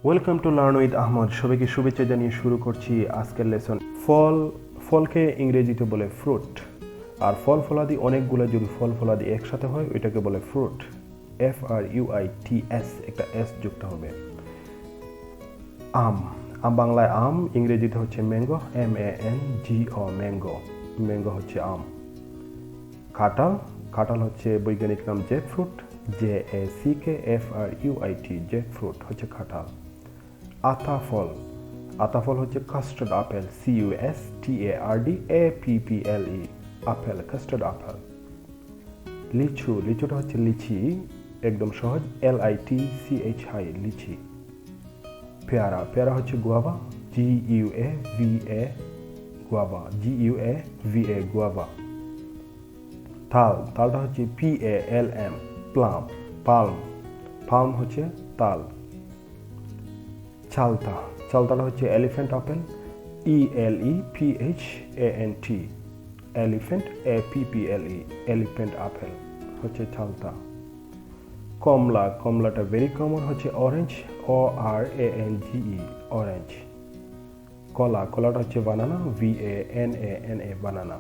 Welcome to learn with Ahmed. সবাইকে শুভেচ্ছা জানিয়ে শুরু করছি আজকের লেসন। ফলকে ইংরেজিতে বলে ফ্রুট, আর ফলাদি অনেকগুলো যদি ফলাদি একসাথে হয় ওইটাকে বলে ফ্রুট। FRUITS, একটা এস যুক্ত হবে। আম, বাংলায় আম, ইংরেজিতে হচ্ছে ম্যাঙ্গো, MANGO, ম্যাঙ্গো। ম্যাঙ্গো হচ্ছে আম। কাঁঠাল হচ্ছে বৈজ্ঞানিক নাম জ্যাকফ্রুট, JACKFRUIT, জ্যাকফ্রুট হচ্ছে কাঁঠাল। আতাফল হচ্ছে custard apple, CUSTARDAPPLE, apple, custard apple. লিচুটা হচ্ছে লিচি, একদম সহজ, LITCHI, লিচি। পেয়ারা হচ্ছে গুয়াভা, GUAVA, গুয়াভা। তালটা হচ্ছে PALM, পালম হচ্ছে তাল। চালতাটা হচ্ছে elephant apple, ELEPHANT, elephant, APPLE, elephant apple হচ্ছে চালতা। কমলাটা ভেরি কমন, হচ্ছে অরেঞ্জ, ORANGE, অরেঞ্জ। কলাটা হচ্ছে বানানা, BANANA, বানানা।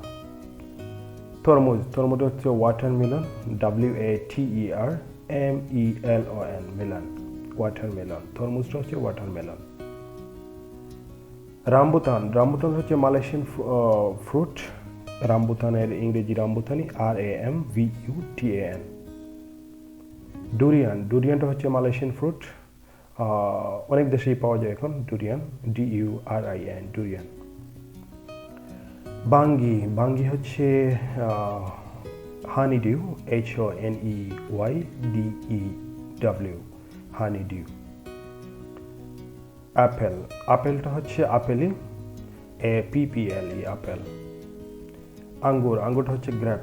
তরমুজ হচ্ছে ওয়াটারমেলন, WATERMELON, মেলন, ওয়াটারমেলন। তরমুজটা হচ্ছে ওয়াটারমেলন। রামবুতান হচ্ছে মালয়েশিয়ান ফ্রুট। রামবুতানের ইংরেজি রামবুতানি, RAMVUTAN। ডুরিয়ানটা হচ্ছে মালয়েশিয়ান ফ্রুট, অনেক দেশেই পাওয়া যায় এখন ডুরিয়ান, DURIAN, ডুরিয়ান। বাঙ্গি হচ্ছে হানিডিউ, HONEYDEW, হানিডিউ। আপেলটা হচ্ছে আপেলি, APPLE, আপেল। আঙ্গুরটা হচ্ছে গ্রেপ,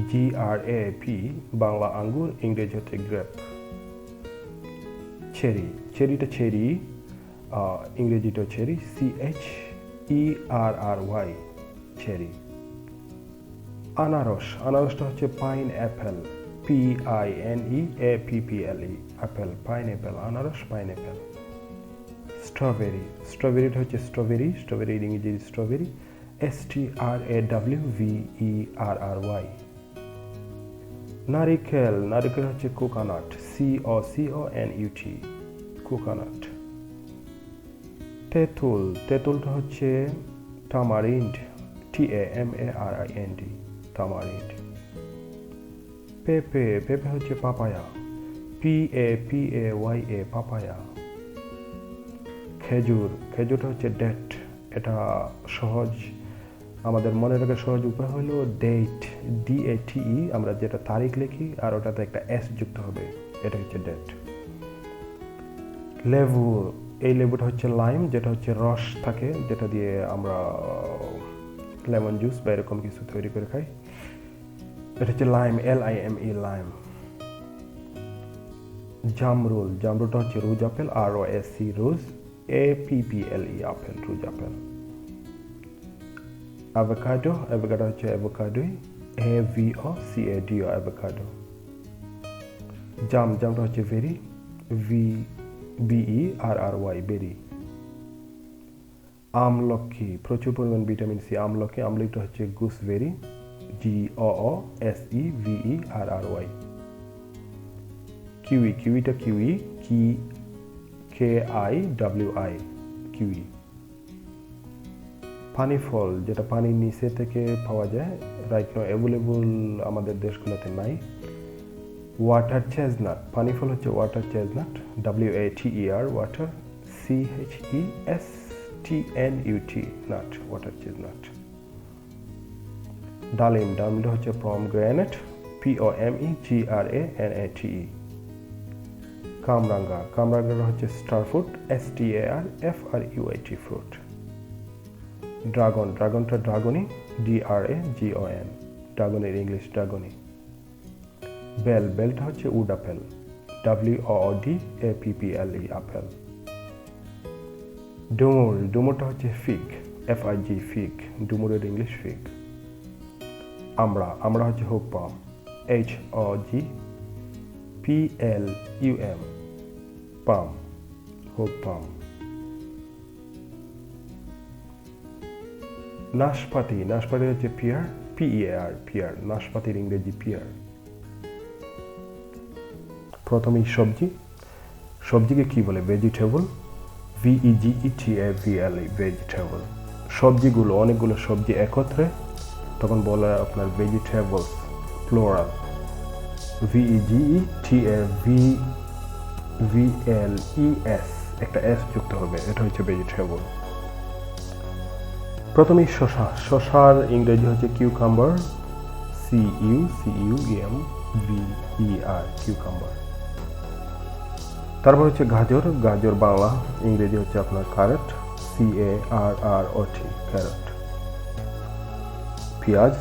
GRAP, বাংলা আঙ্গুর, ইংরেজি হচ্ছে গ্রেপ। চেরিটা চেরি, ইংরেজিটা চেরি, CHERRY, চেরি। আনারসটা হচ্ছে pine Apple, PINEAPPLE, Apple, pine Apple, আনারস, পাইন অ্যাপেল। স্ট্রবেরিটা হচ্ছে স্ট্রবেরি, ইংরেজি স্ট্রবেরি, STRAWVERRY। নারিকেল হচ্ছে কোকোনাট, COCONUT, কোকোনাট। তেঁতুলটা হচ্ছে টামারিন্ড, TAMARIND, টামারিন্ড। পেঁপে হচ্ছে পাপায়া, PAPAYA, পাপায়া। খেজুরটা হচ্ছে ডেট, এটা সহজ, আমাদের মনে রাখার সহজ উপায় হলো ডেট, DATE, আমরা যেটা তারিখ লিখি আর ওটাতে একটা S যুক্ত হবে, এটা হচ্ছে ডেট। এই লেবুটা হচ্ছে লাইম, যেটা হচ্ছে রস থাকে, যেটা দিয়ে আমরা লেমন জুস বা এরকম কিছু তৈরি করে খাই, এটা হচ্ছে লাইম, LIME, লাইম। জামরুলটা হচ্ছে rose apple, ROSC, rose, APPLE, apple, rose apple. Avocado হচ্ছে অ্যাভোকাডোই, AVOCADO, অ্যাভোকাডো। জামটা হচ্ছে ভেরি, VBERRY, বেরি। আমলকি, প্রচুর পরিমাণ ভিটামিন সি, আমলকিটা হচ্ছে গুসবেরি, GOOSEVERRY। কিউইটা KIWI, kiwi. পানি ফল, যেটা পানির নিচে থেকে পাওয়া যায়, রাইট নাও অ্যাভেলেবল আমাদের দেশগুলোতে নাই। ওয়াটার চেজনাট, পানি ফল হচ্ছে water chestnut, WATER, water, CHESTNUT, nut, water chestnut. ডালিমটা হচ্ছে পমগ্রানেট, POMEGRANATE। কামরাঙ্গা হচ্ছে স্টার ফ্রুট, STARFRUIT, ফ্রুট। ড্রাগনটা ড্রাগনি, DRAGON, ড্রাগনের ইংলিশ ড্রাগনি। বেলটা হচ্ছে উড আপেল, WOODAPPLE, আপেল। ডুমুরটা হচ্ছে ফিগ, FIG, ফিগ, ডুমুরের ইংলিশ ফিগ। আমরা হচ্ছে হোক পাম, HOGPLUM, পাম, হুপাম। নাশপাতি, নাশপাতি হচ্ছে পিয়ার, PEAR, পিয়ার। নাশপাতির ইংরেজি পিয়ার। প্রথমেই সবজি, সবজিকে কি বলে? Vegetable, VEGETABLE, vegetable. সবজিগুলো, অনেকগুলো সবজি একত্রে, তখন বলে আপনার ভেজিটেবলস, প্লোরাল। VEGETABLES, একটা S যুক্ত হবে, এটা হচ্ছে ভেজিটেবল। প্রথমেই শসা, শসার ইংরেজি হচ্ছে কিউকাম্বার, CUCUMBER, কিউকাম্বার। তারপর হচ্ছে গাজর, গাজর বাংলা ইংরেজি হচ্ছে আপনার ক্যারট, CARROT, ক্যারট। পেঁয়াজ,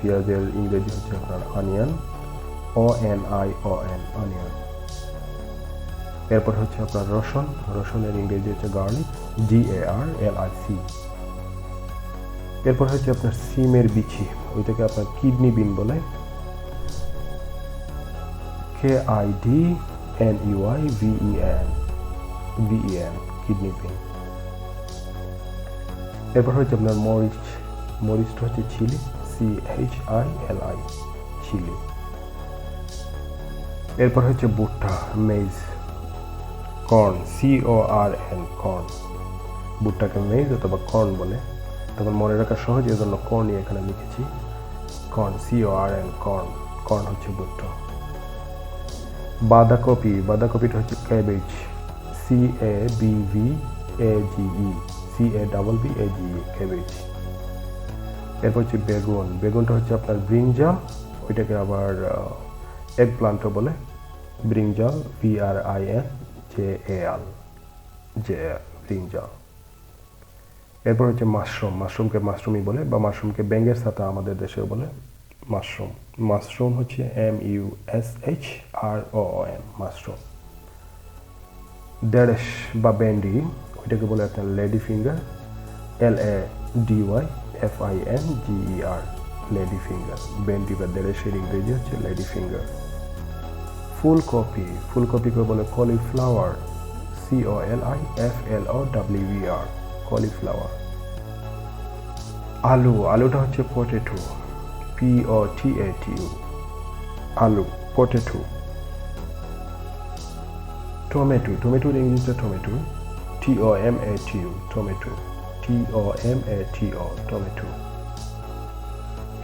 পেঁয়াজের ইংরেজি হচ্ছে আপনার অনিয়ন, ONION, অনিয়ন। এরপর হচ্ছে আপনার রসুন, রসুনের ইংরেজি হচ্ছে গার্লিক, GARLIC। এরপর হচ্ছে আপনার সিমের বিচি, ওইটাকে আপনার কিডনি বিন বলে, KIDNEYVEN, কিডনি বিন। এরপর হচ্ছে আপনার মরিচ, মরিচটা হচ্ছে চিলি, CHILI, চিলি। এরপর হচ্ছে ভুট্টা, মেজ, কর্ন, CORN, কর্ন। ভুট্টাকে মেজ অথবা কর্ন বলে, তখন মনে রাখা সহজ, এর জন্য কর্নই এখানে লিখেছি, কর্ন, CORN, কর্ন। কর্ন হচ্ছে ভুট্টা। বাঁধাকপি, বাঁধাকপিটা হচ্ছে ক্যাবেজ, CABBAGE, ক্যাবেজ। এরপর হচ্ছে বেগুন, বেগুনটা হচ্ছে আপনার ব্রিঞ্জাল, ওইটাকে আবার এগ প্লান্টও বলে, ব্রিঞ্জাল, BRINJAL, ব্রিঞ্জাল। এরপর হচ্ছে মাশরুম, মাশরুমকে মাশরুমই বলে, বা মাশরুমকে ব্যাঙের সাথে আমাদের দেশেও বলে মাশরুম। মাশরুম হচ্ছে MUSHROOM, মাশরুম। ঢেঁড়স বা ভেন্ডি, ওইটাকে বলে আপনার lady finger, LADYFINGER, lady finger. ভেন্ডি বা ঢেঁড়সের ইংরেজি হচ্ছে লেডি ফিঙ্গার। ফুলকপি, ফুলকপিকে বলে কলিফ্লাওয়ার, COLIFLOWER, কলিফ্লাওয়ার। আলু, আলুটা হচ্ছে পটেটো, POTATO, আলু, পটেটো। টমেটো, টমেটোর ইংরেজিটা tomato, TOMATO, tomato, TOMATO, tomato.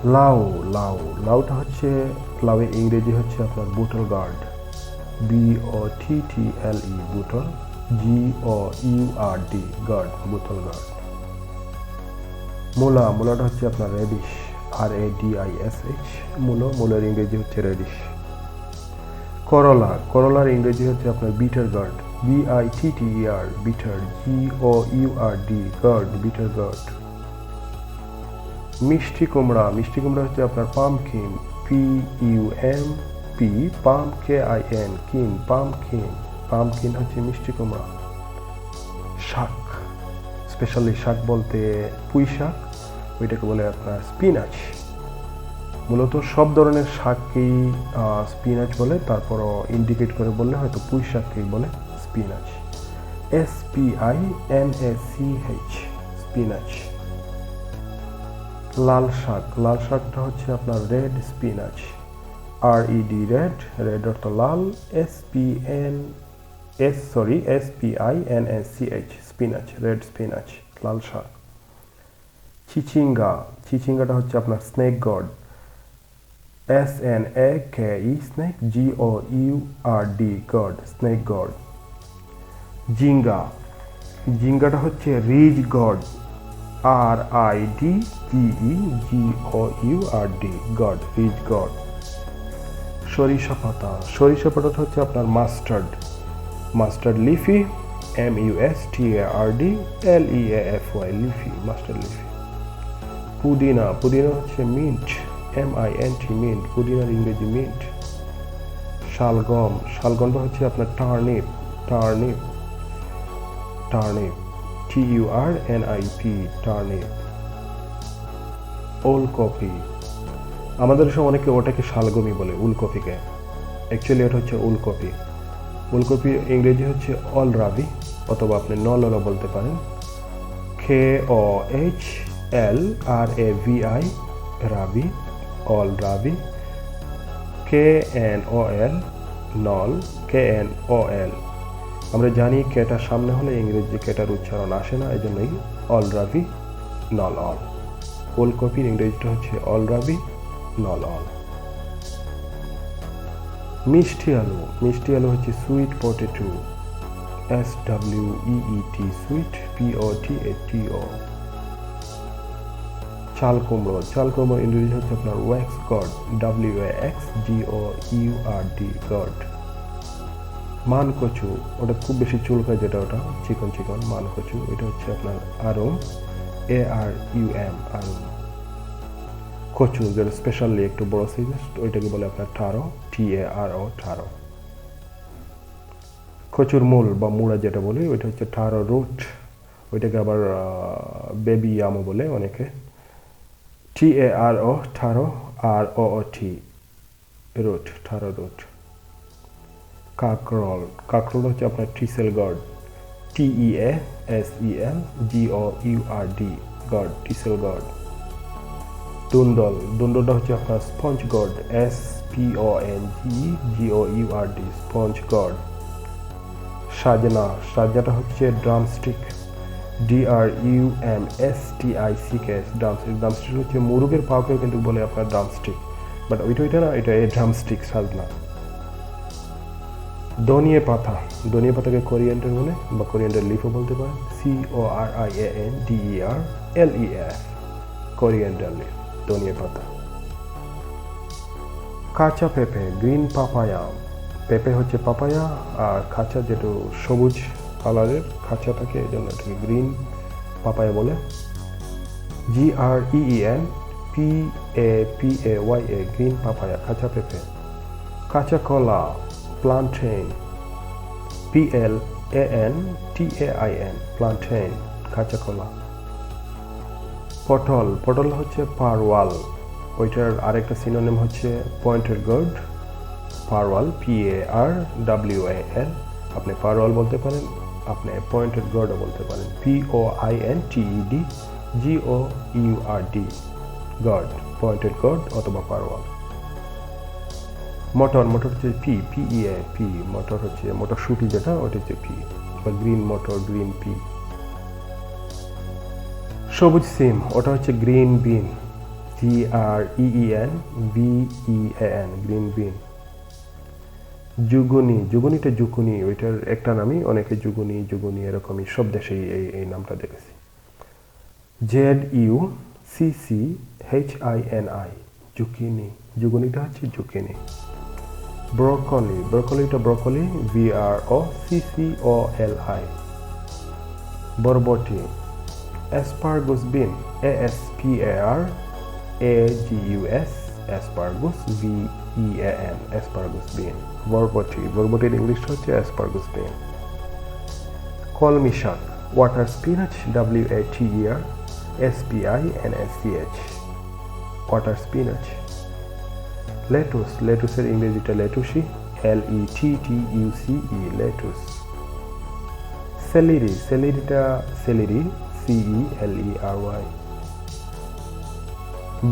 লাউ, লাউ, লাউটা হচ্ছে, লাউয়ের ইংরেজি হচ্ছে আপনার bottle gourd, BOTTLE, bottle, GOURD, gourd, bottle gourd. মূলা, মূলাটা হচ্ছে আপনার রেডিশ, RADISH, মূলো, মূলের ইংরেজি হচ্ছে রেডিশ। করলা, করলার ইংরেজি হচ্ছে আপনার bitter gourd, BITTER, bitter, GOURD, guard, bitter gourd. মিষ্টি কুমড়া, মিষ্টি কুমড়া হচ্ছে আপনার পামকিন, PUMP, পাম, KIN, কিন, পামকিন, পামকিন হচ্ছে মিষ্টি কুমড়া। শাক, স্পেশালি শাক বলতে পুঁই শাক, ওইটাকে বলে আপনার স্পিনাচ। মূলত সব ধরনের শাককেই স্পিনাচ বলে, তারপরও ইন্ডিকেট করে বললে হয়তো পুঁই শাককেই বলে স্পিনাচ, SPINACH, স্পিনাচ। লাল শাক, লাল শাকটা হচ্ছে আপনার red spinach, RED, red, red অর্থ লাল, SPINACH, স্পিনাচ, রেড স্পিনাচ, লাল শাক। চিচিঙ্গা, চিচিঙ্গাটা হচ্ছে আপনার snake gourd, SNAKE, snake, GOURD, gourd, snake gourd. জিঙ্গা, জিঙ্গাটা হচ্ছে ridge gourd, RIDGEGOURD, gourd, ridge gourd. সরিষা পাতা, সরিষা পাতাটা হচ্ছে আপনার mustard, mustard leafy, MUSTARD LEAFY, leafy, mustard leafy. পুদিনা, পুদিনা হচ্ছে মিন্ট, MINT, মিন্ট, পুদিনার ইংরেজি মিন্ট। শালগম, শালগমটা হচ্ছে আপনার turnip, turnip, turnip, TURNIP, turnip. ওলকপি, আমাদের দেশে অনেকে ওটাকে শালগমই বলে, উলকপিকে, অ্যাকচুয়ালি এটা হচ্ছে উলকপি। উলকপির ইংরেজি হচ্ছে অলরাবি, অথবা আপনি নলও বলতে পারেন। KOHLRAVI রাবি, অল রাবি। KNOL নল, KNOL। আমরা জানি কেটার সামনে হলে ইংরেজি কেটার উচ্চারণ আসে না, এই জন্যই অল রাবি নল অল। ওলকপির ইংরেজিটা হচ্ছে অল রাবি নল অল। মিষ্টি আলু, মিষ্টি আলু হচ্ছে sweet potato, SWEET sweet, POTATO। চাল কুমড়ো, চাল কুমড়ো ইংরেজি হচ্ছে আপনার ওয়াক্স গড, WAXGOURD গড। মান কচু, ওটা খুব বেশি চুলকায় যেটা, ওটা চিকন চিকন মান কচু, এটা হচ্ছে আপনার আরুম, ARUM আরুম। কচু যেটা স্পেশালি একটু বড় সাইজের, ওইটাকে বলে আপনার টারো, TARO টারো। কচুর মূল বা মুড়া যেটা বলি ওইটা হচ্ছে টারো রুট, ওইটাকে আবার বেবি ইয়ামও বলে অনেকে, TARO taro, ROOT root, taro root. কাকরোল, কাকরোল হচ্ছে আপনার teasel gourd, TEASELGOURD gourd, teasel gourd. দুন্দল, দুন্দলটা হচ্ছে আপনার sponge gourd, SPONGGOURD sponge gourd. সাজনা, সাজনাটা হচ্ছে ড্রামস্টিক, DRUMSTICK ড্রামস্টিক। ড্রামস্টিক হচ্ছে মুরগের পাউকে কিন্তু বলে আপনার ড্রামস্টিক, বাট ওইটা না, এটা এই ড্রামস্টিক সাজনা। ধনিয়া পাতা, ধনিয়া পাতাকে কোরিয়ান্ডার বলে বা কোরিয়ান্ডার লিফও বলতে পারেন, CORIANDERLEF কোরিয়ান্ডার লিফ, ধনিয়া পাতা। কাঁচা পেঁপে, গ্রিন পাপায়া, পেঁপে হচ্ছে পাপায়া, আর কাঁচা যেটা সবুজ কালারের কাঁচা থাকে, এই জন্য এটাকে গ্রিন পাপায়া বলে। GREEN PAPAYA গ্রিন পাপায়া, কাঁচা পেঁপে। কাঁচা কলা, প্লান্টেন, PLANTAIN প্লান্টেন, কাঁচা কলা। পটল, পটল হচ্ছে পারওয়াল, ওইটার আরেকটা সিনোনিম হচ্ছে পয়েন্টেড গার্ড, পারওয়াল, PARWAL। আপনি পারওয়াল বলতে পারেন, আপনি পয়েন্টেড গার্ডও বলতে পারেন, POINTED GOURD gourd, pointed gourd অথবা পারওয়াল। মটর, মটর হচ্ছে PEA মটর হচ্ছে মটরশুঁটি যেটা, ওটা হচ্ছে P, বা গ্রিন মটর, গ্রিন পি। সবুজ সিম, ওটা হচ্ছে গ্রিন বিন, GREENBEAN গ্রিন বিন। যুগুনি, যুগুনিটা জুকুনি, ওইটার একটা নামই, অনেকে যুগুনি যুগুনি এরকমই, সব দেশেই এই নামটা দেখেছি। ZUCCHINI জুকিনি, যুগুনিটা হচ্ছে জুকিনি। ব্রোকলি, ব্রোকলিটা ব্রোকলি, BROCCOLI বরবটি। অ্যাসপারগুস বিন, ASPARAGUS অ্যাসপারগুস, VEAN অ্যাসপারগুস বিন, বরবটি। বরবটির ইংলিশ হচ্ছে অ্যাসপারগুস বিন। কলমি শাক, water spinach, WATER SPINACH water spinach. Lettuce, লেটুসের ইংরেজিটা লেটুসি, LETTUCE লেটুস। সেলেরি, সেলেরিটা সেলেরি, CELERY।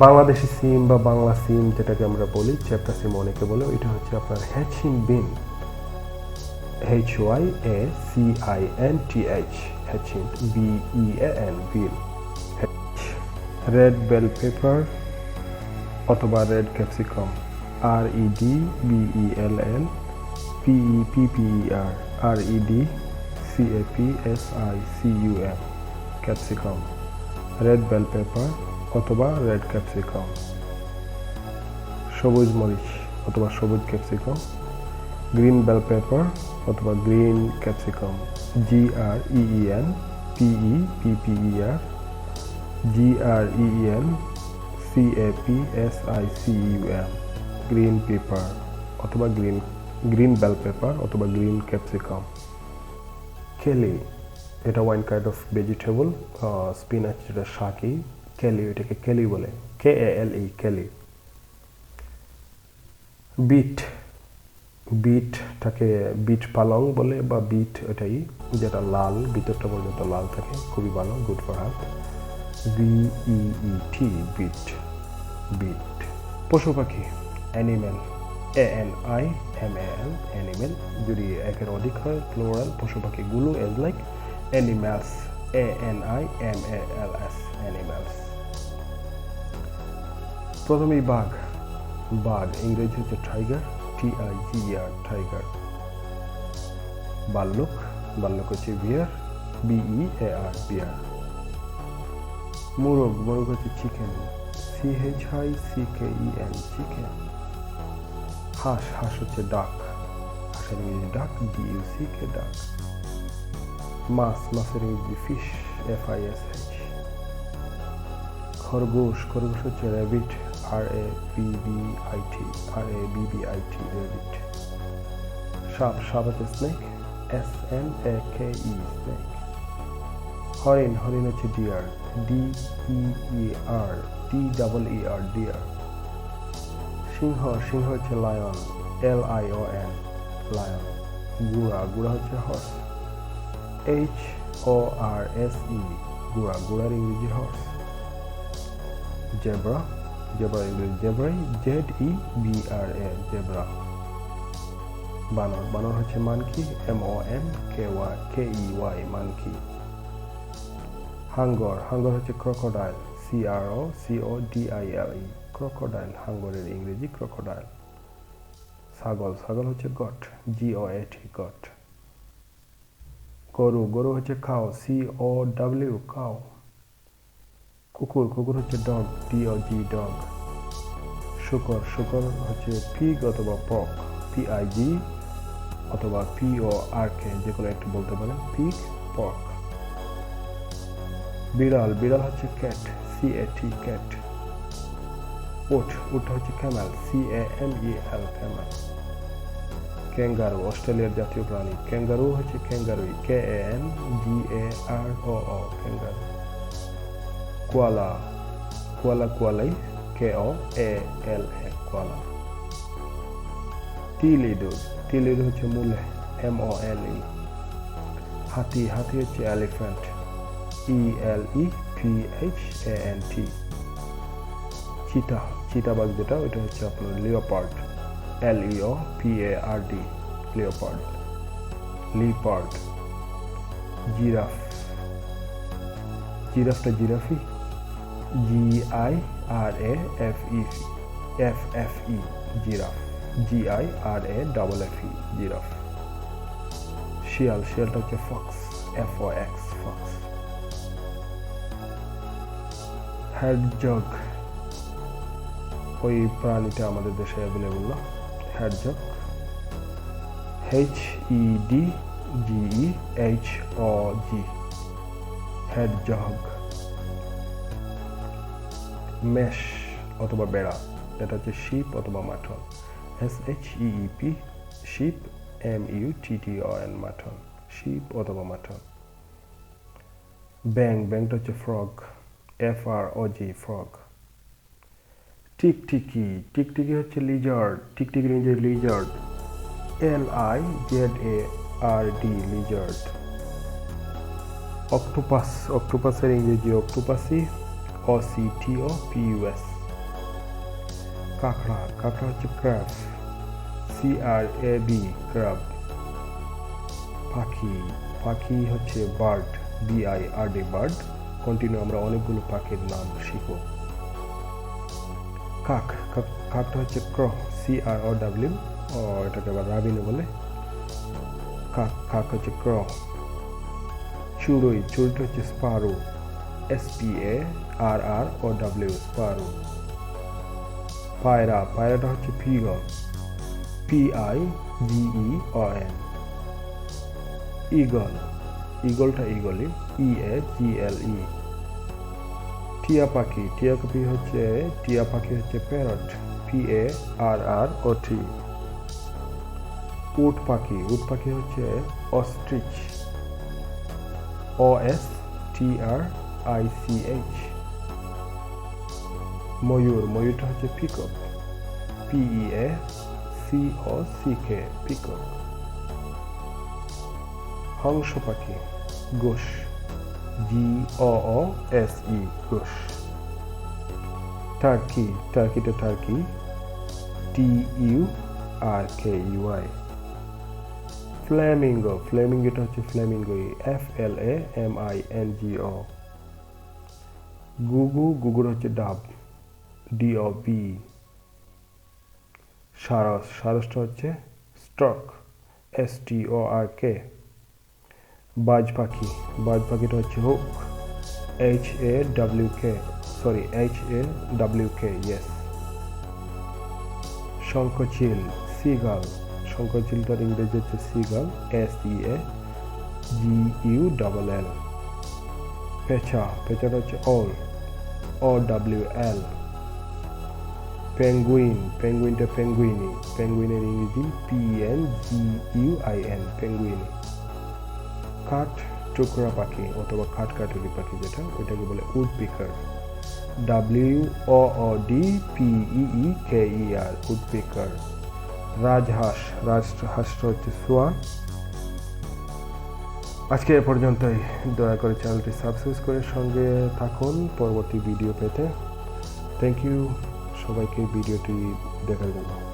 বাংলাদেশি সিম বা বাংলা সিম যেটাকে আমরা বলি, চ্যাপ্টা সিম অনেকে বলে, ওইটা হচ্ছে আপনার হ্যাচিং বিন, HYACINTH হ্যাচিং, BEAN বিন। রেড বেল পেপার অথবা red capsicum, REDBELL PEPPER REDCAPSICUM capsicum, red bell paper অথবা রেড ক্যাপসিকাম। সবুজ মরিচ অথবা সবুজ ক্যাপসিকাম, গ্রিন বেল পেপার অথবা green capsicum, GREENPEPPER GREENCAPSICUM green paper অথবা গ্রিন বেল পেপার অথবা green capsicum. কেলি, এটা one kind of vegetable, spinach যেটা শাকি, কেলি, এটাকে কেলি বলে, KALE কেলি। বিট, বিটটাকে বিট পালং বলে বা বিট, এটাই যেটা লাল, ভিতরটা পর্যন্ত লাল থাকে, খুবই ভালো, good for heart. VEET, beet, beet. পশু পাখি, অ্যানিম্যাল, ANIMAL, অ্যানিম্যাল। যদি একের অধিক হয় প্লুরাল, পশু পাখিগুলো as like animals, ANIMALS, animals. প্রথমেই বাঘ, বাঘ ইংরেজি হচ্ছে টাইগার, TIGER, টাইগার। বাল্লুক, বাল্লুক হচ্ছে বিয়ার, BEAR, বিয়ার। মোরগ, মোরগ হচ্ছে চিকেন, CHICKEN, চিকেন। হাঁস, হাঁস হচ্ছে ডাক, হাঁসের ইংরেজি ডাক, DUCK, ডাক। মাছ, মাছের ইংরেজি ফিশ, FISH। খরগোশ, খরগোশ হচ্ছে র্যাবিট, RABBIT, র্যাবিট। সাপ, সাপ হচ্ছে স্নেক, SNAKE, স্নেক। হরিণ, হরিণ হচ্ছে ডিয়ার, DEER, ডিয়ার। সিংহ, সিংহ হচ্ছে লায়ন, LION, লায়ন। গুড়া, গুড়া হচ্ছে হর্স, HORSE, গুড়া, গুড়ার ইংরেজি হর্স। জেব্রা, জেব্রা ইংরেজি জেব্রাই, ZEBRA, জেব্রা। বানর, বানর হচ্ছে মানকি, MONKEY, মানকি। হাঙ্গর, হাঙ্গর হচ্ছে ক্রোকোডাইল, CROCODILE, ক্রোকোডাইল, হাঙ্গরের ইংরেজি ক্রোকোডাইল। ছাগল, ছাগল হচ্ছে গট, GOAT, গট। গরু, গরু হচ্ছে কাউ, COW, কাউ। কুকুর, কুকুর হচ্ছে ডগ, DOG, ডগ। শুকর, শুকর হচ্ছে পিগ অথবা পক, PIG অথবা PORK, যে কোনো একটু বলতে পারেন, পিগ, পক। বিড়াল, বিড়াল হচ্ছে ক্যাট, CAT, ক্যাট। উট, উট হচ্ছে ক্যামেল, CAMEL, ক্যামেল। ক্যাঙ্গারু, অস্ট্রেলিয়ার জাতীয় প্রাণী, ক্যাঙ্গারু হচ্ছে ক্যাঙ্গারুই, KANGAROO, ক্যাঙ্গারু। কোয়ালা, কোয়ালা, কোয়ালাই, KOALA, কোয়ালা। তিল ইঁদুর, তিল ইঁদুর হচ্ছে মুলে, MOLE। হাতি, হাতি হচ্ছে এলিফ্যান্ট, ELEPHANT। চিতা, চিতাবাঘ যেটা, ওইটা হচ্ছে আপনার leopard, LEOPARD, leopard, leopard. Giraffe, জিরাফটা জিরাফি, GIRAFFE, জিরাফ, GIRAFFE, জিরাফ। শিয়াল, শিয়ালটা হচ্ছে ফক্স, FOX, ফক্স। হেডজগ, ওই প্রাণীটা আমাদের দেশে অ্যাভেলেবল না, হেডজগ, HEDGEHOG, হেডজগ। মেষ অথবা বেড়া, এটা হচ্ছে শিপ অথবা mutton, SHEEP, sheep, MUTTON, mutton, sheep অথবা মাটন। ব্যাং, ব্যাংটা হচ্ছে ফ্রগ, FROG, ফ্রগ। টিকটিকি, টিকটিকি হচ্ছে লিজার্ড, টিকটিকির ইংরেজি লিজার্ড, LIZARD, লিজার্ড। অক্টোপাস, অক্টোপাসের ইংরেজি অক্টোপাসি, OCTOPUS। কাঁকড়া, কাঁকড়া হচ্ছে ক্র্যাব, CRAB, ক্র্যাব। পাখি, পাখি হচ্ছে বার্ড, BIRD, বার্ড। কন্টিনিউ আমরা অনেকগুলো পাখির নাম শিখব। কাক, কাকটা হচ্ছে ক্র, CROW, এটাকে আবার রাবিনও বলে। কাক, কাক হচ্ছে ক্র। চড়ুই, চড়ুইটা হচ্ছে স্পারো, SPARROW, স্পারো। পায়রা, পায়রাটা হচ্ছে পিগন, PIGEON। ঈগল, ঈগলটা ঈগলি, EAGLE। টিয়া পাখি, টিয়া পাখি হচ্ছে প্যারট, PARROT। উট পাখি, উট পাখি হচ্ছে অস্ট্রিচ, OSTRICH। ময়ূর, ময়ূরটা হচ্ছে পিকক, PEACOK। COCK peacock. হংস পাখি গোস, GOOSE গোস। টার্কি, টার্কিটা টার্কি, TURKEY। ফ্ল্যামিঙ্গো, ফ্ল্যামিঙ্গোটা হচ্ছে ফ্ল্যামিঙ্গো, FLAMINGO। গুগু, গুগুর হচ্ছে ডাব, DOB। সারস, সারসটা হচ্ছে স্ট্রক, STORK। বাজ পাখি, বাজ পাখিটা হচ্ছে hook, HAWK, yes. Shankhachil seagull, শঙ্খচিলটার ইংরেজি হচ্ছে সিগাল, SEAGULL। পেঁচা, পেঁচাটা হচ্ছে OWL। পেঙ্গুইন, পেঙ্গুইনটা পেঙ্গুইনি, পেঙ্গুইনের ইংরেজি PENGUIN, পেঙ্গুইনি। কাঠ টুকরা পাখি অথবা খাটকাটুরি পাখি যেটা, ওইটাকে বলে উডপিকার, WOODPEEKER, উডপিকার। রাজহাঁস, রাজহাঁসটা হচ্ছে সোয়ান। আজকে এ পর্যন্তই। দয়া করে চ্যানেলটি সাবস্ক্রাইব করে সঙ্গে থাকুন পরবর্তী ভিডিও পেতে। থ্যাংক ইউ সবাইকে ভিডিওটি দেখার জন্য।